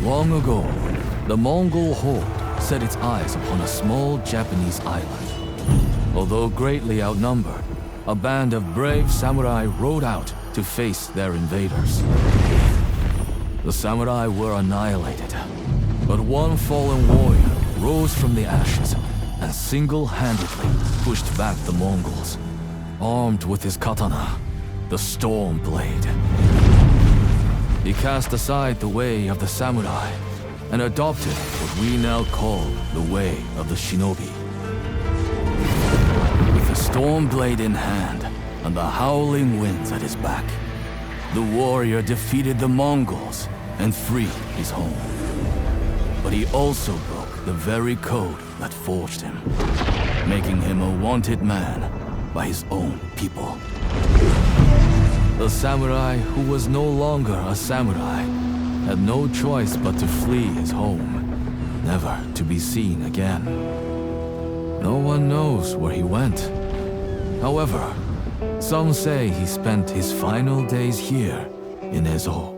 Long ago, the Mongol horde set its eyes upon a small Japanese island. Although greatly outnumbered, a band of brave samurai rode out to face their invaders. The samurai were annihilated, but one fallen warrior rose from the ashes and single-handedly pushed back the Mongols, armed with his katana, the Storm Blade. He cast aside the way of the samurai and adopted what we now call the way of the shinobi. With the Storm Blade in hand and the howling winds at his back, the warrior defeated the Mongols and freed his home. But he also broke the very code that forged him, making him a wanted man by his own people. The samurai who was no longer a samurai had no choice but to flee his home, never to be seen again. No one knows where he went. However, some say he spent his final days here in Ezo.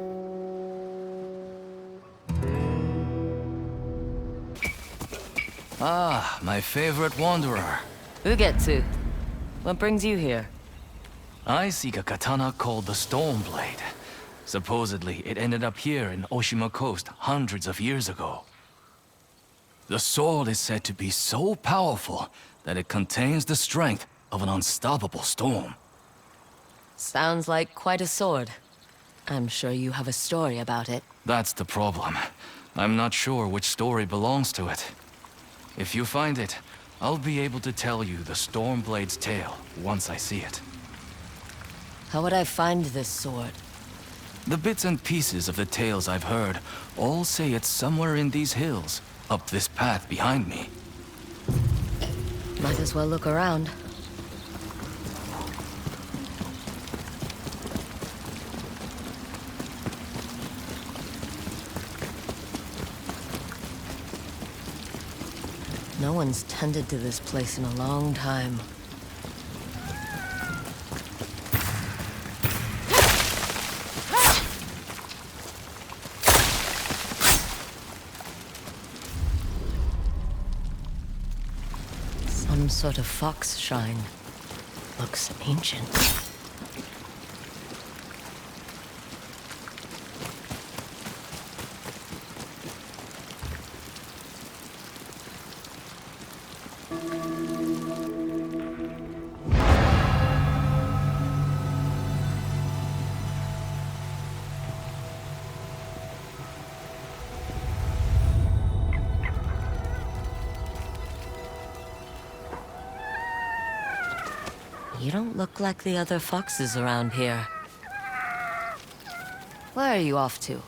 Ah, my favorite wanderer. Ugetsu, what brings you here? I seek a katana called the Storm Blade. Supposedly, it ended up here in Oshima Coast hundreds of years ago. The sword is said to be so powerful that it contains the strength of an unstoppable storm. Sounds like quite a sword. I'm sure you have a story about it. That's the problem. I'm not sure which story belongs to it. If you find it, I'll be able to tell you the Storm Blade's tale once I see it. How would I find this sword? The bits and pieces of the tales I've heard all say it's somewhere in these hills, up this path behind me. Might as well look around. No one's tended to this place in a long time. Some sort of fox shrine. Looks ancient. You don't look like the other foxes around here. Where are you off to?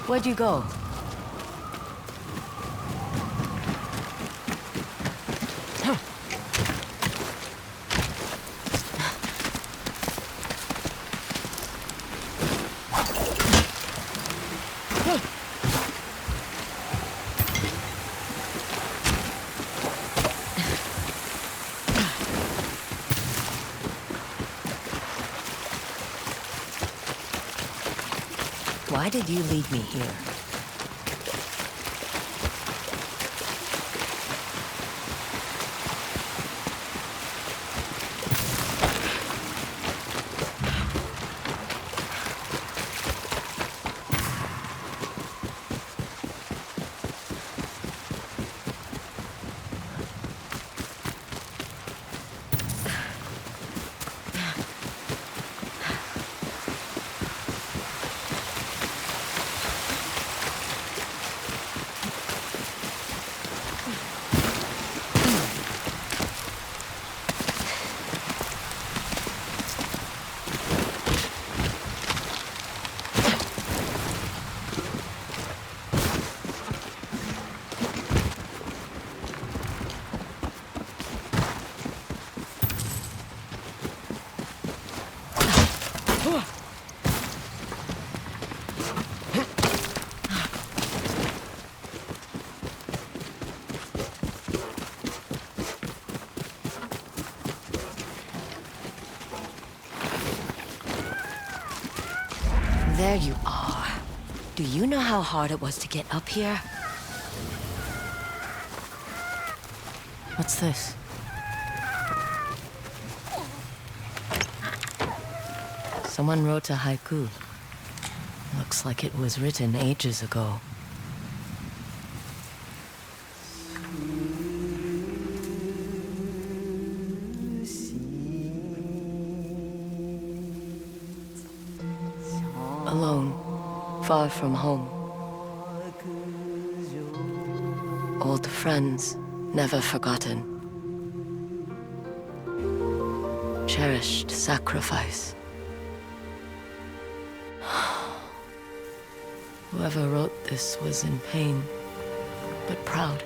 Where'd you go? Why did you lead me here? There you are. Do you know how hard it was to get up here? What's this? Someone wrote a haiku. Looks like it was written ages ago. Alone, far from home. Old friends, never forgotten. Cherished sacrifice. Whoever wrote this was in pain, but proud.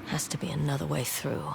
Has to be another way through.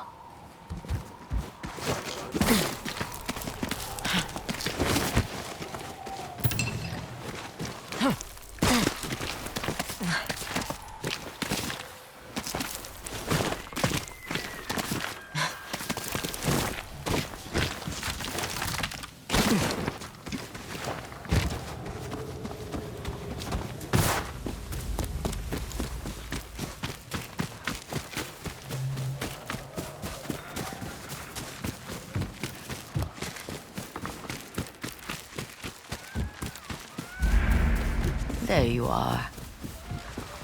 There you are.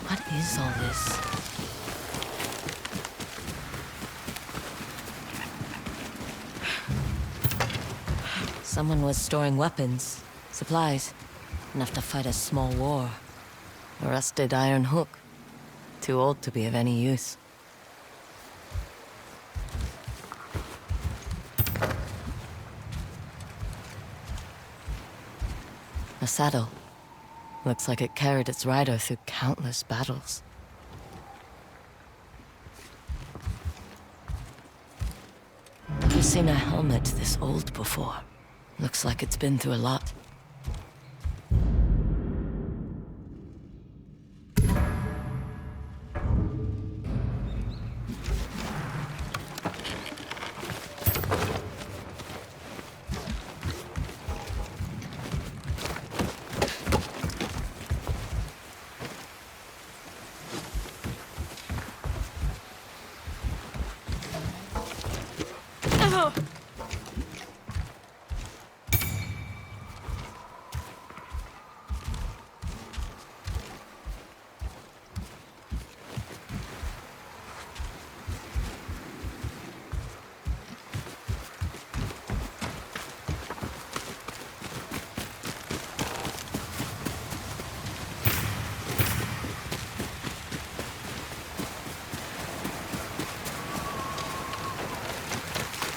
What is all this? Someone was storing weapons, supplies, enough to fight a small war. A rusted iron hook. Too old to be of any use. A saddle. Looks like it carried its rider through countless battles. Never seen a helmet this old before. Looks like it's been through a lot.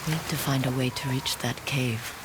Need to find a way to reach that cave.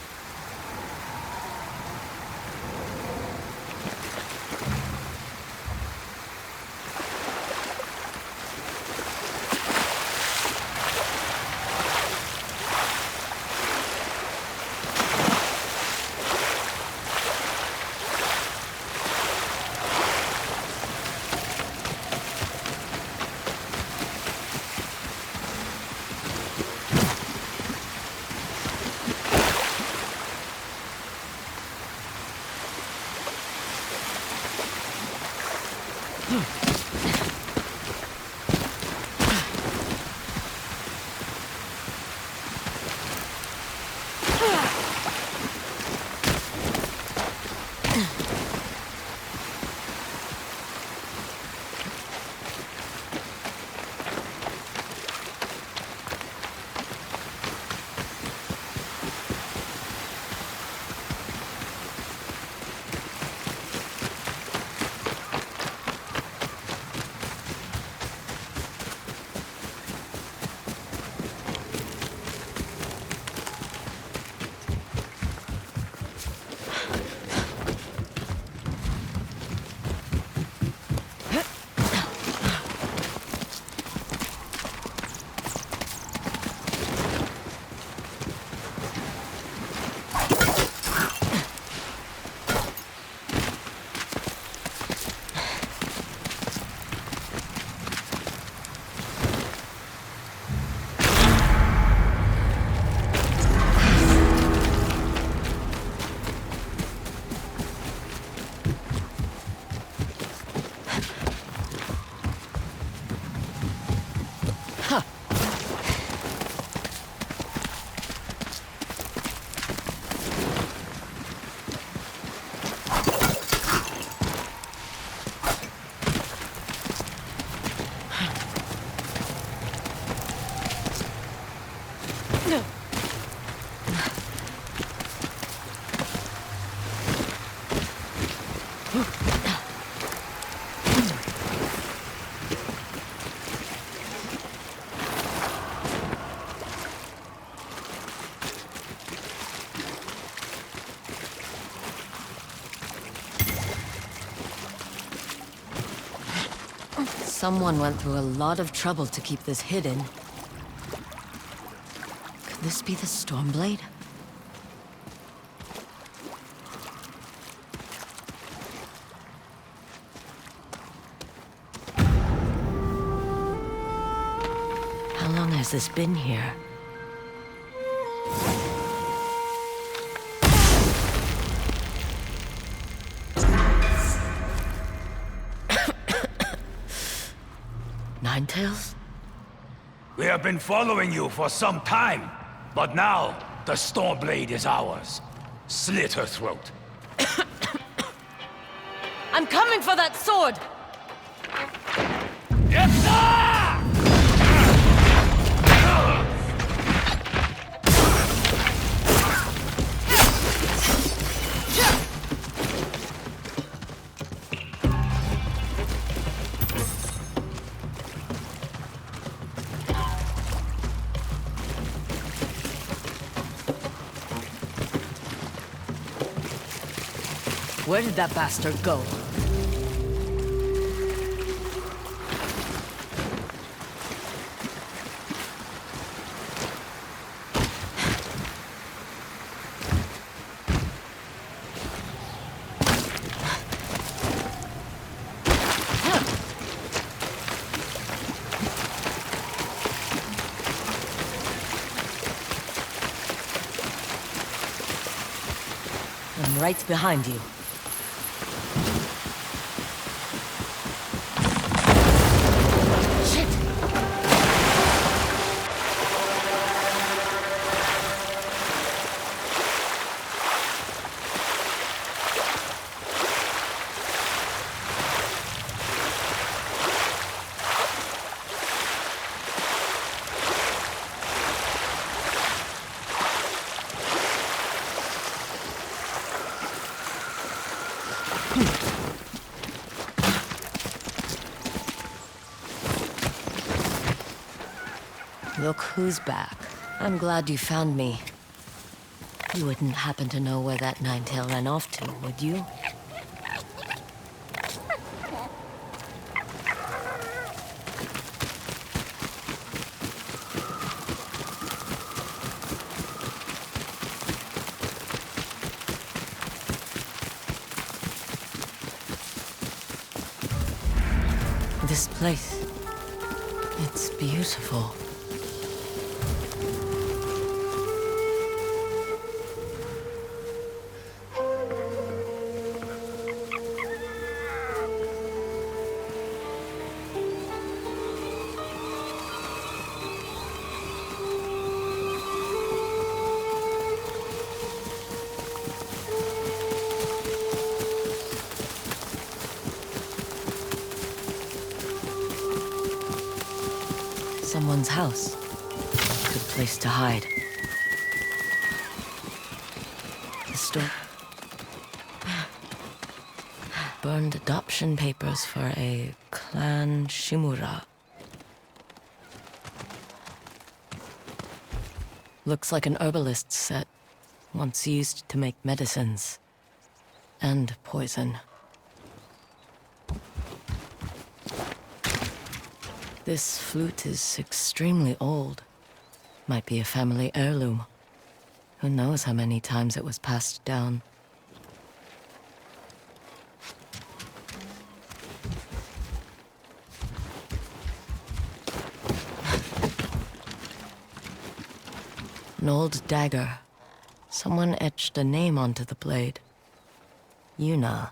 Someone went through a lot of trouble to keep this hidden. Could this be the Storm Blade? How long has this been here? Ninetales? We have been following you for some time, but now the Storm Blade is ours. Slit her throat. I'm coming for that sword! Where did that bastard go? I'm right behind you. Look who's back. I'm glad you found me. You wouldn't happen to know where that Ninetail ran off to, would you? This place, it's beautiful. Someone's house. Good place to hide. The store. Burned adoption papers for a clan Shimura. Looks like an herbalist's set, once used to make medicines. And poison. This flute is extremely old. Might be a family heirloom. Who knows how many times it was passed down. An old dagger. Someone etched a name onto the blade. Yuna.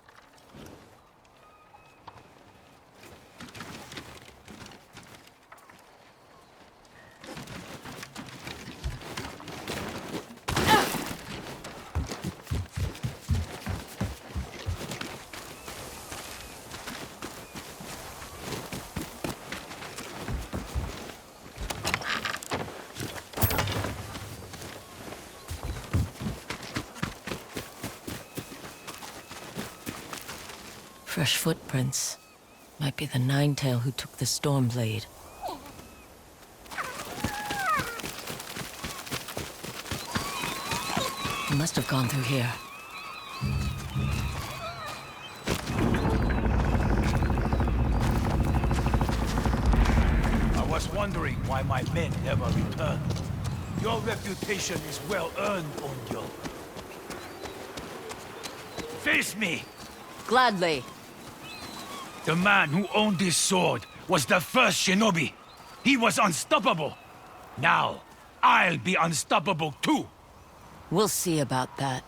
Fresh footprints. Might be the Ninetail who took the Storm Blade. He must have gone through here. wondering why my men never return. Your reputation is well earned, Onyo. Face me! Gladly. The man who owned this sword was the first shinobi. He was unstoppable. Now, I'll be unstoppable too. We'll see about that.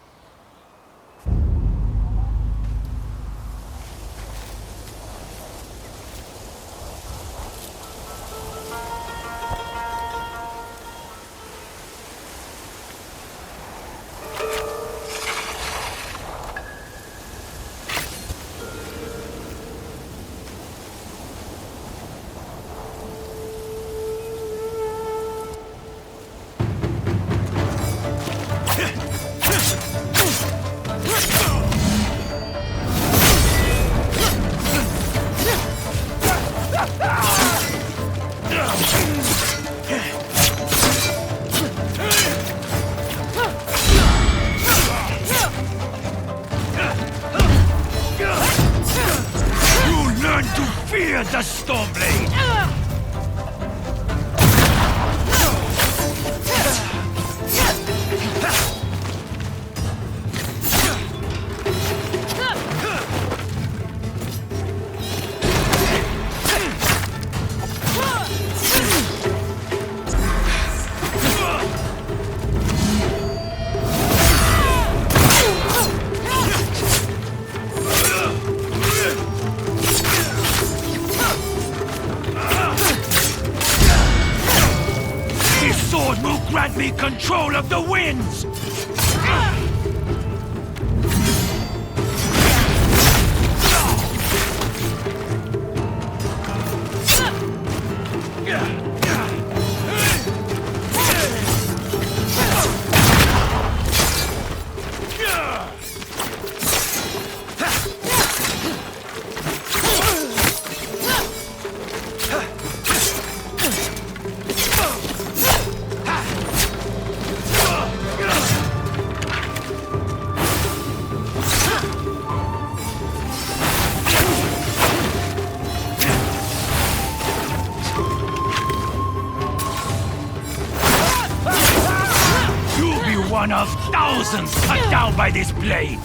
The Storm Blade! Grant me control of the winds! One of thousands cut down by this blade!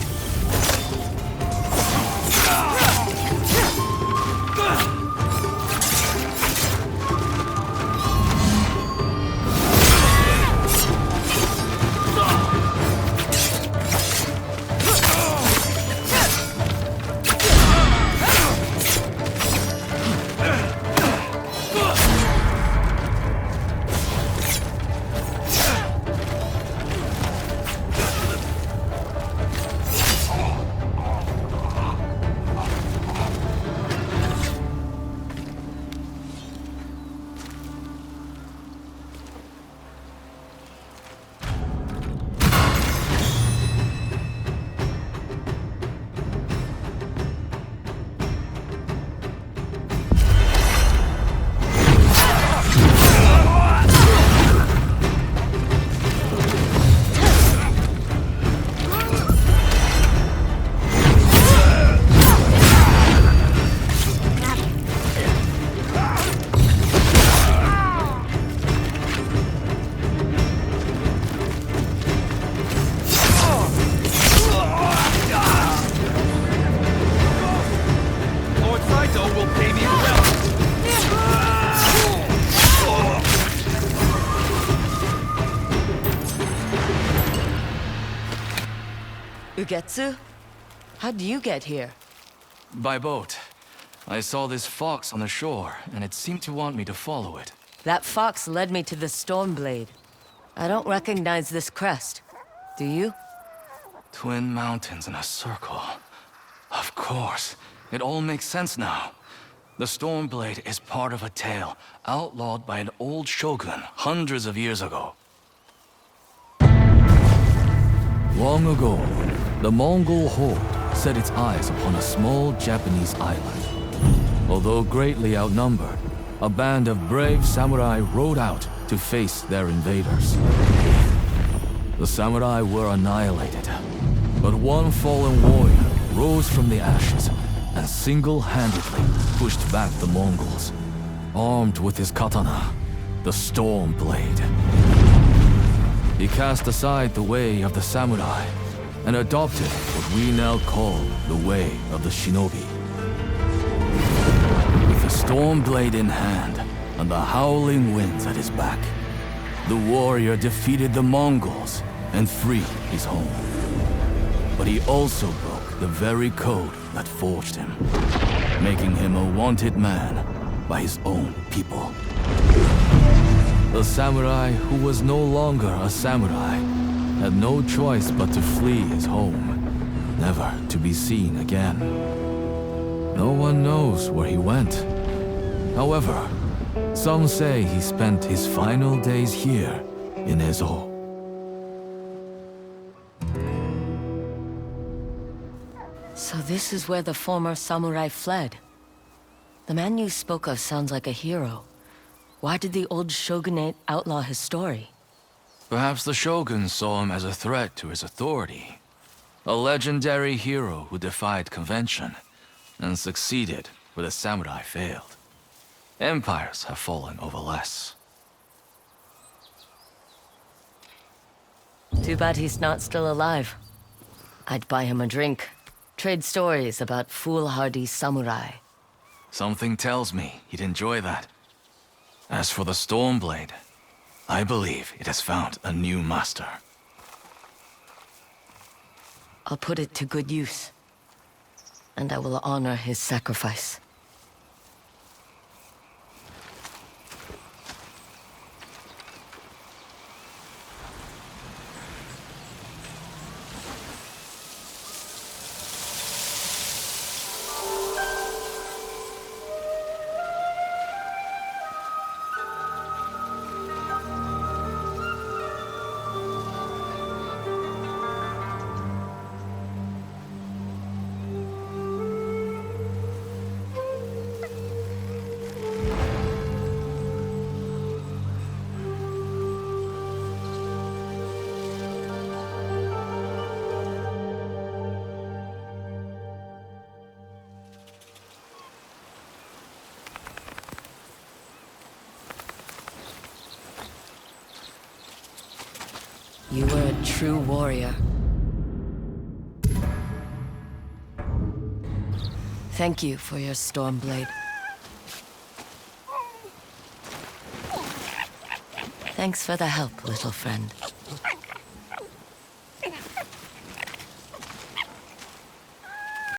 Ugetsu? How'd you get here? By boat. I saw this fox on the shore, and it seemed to want me to follow it. That fox led me to the Storm Blade. I don't recognize this crest. Do you? Twin mountains in a circle. Of course. It all makes sense now. The Storm Blade is part of a tale outlawed by an old shogun hundreds of years ago. Long ago, the Mongol horde set its eyes upon a small Japanese island. Although greatly outnumbered, a band of brave samurai rode out to face their invaders. The samurai were annihilated, but one fallen warrior rose from the ashes and single-handedly pushed back the Mongols. Armed with his katana, the Storm Blade. He cast aside the way of the samurai and adopted what we now call the way of the shinobi. With the Storm Blade in hand and the howling winds at his back, the warrior defeated the Mongols and freed his home. But he also broke the very code that forged him, making him a wanted man by his own people. The samurai who was no longer a samurai had no choice but to flee his home, never to be seen again. No one knows where he went. However, some say he spent his final days here in Ezo. So this is where the former samurai fled. The man you spoke of sounds like a hero. Why did the old shogunate outlaw his story? Perhaps the shogun saw him as a threat to his authority. A legendary hero who defied convention and succeeded where the samurai failed. Empires have fallen over less. Too bad he's not still alive. I'd buy him a drink. Trade stories about foolhardy samurai. Something tells me he'd enjoy that. As for the Stormblade, I believe it has found a new master. I'll put it to good use. And I will honor his sacrifice. You were a true warrior. Thank you for your Stormblade. Thanks for the help, little friend.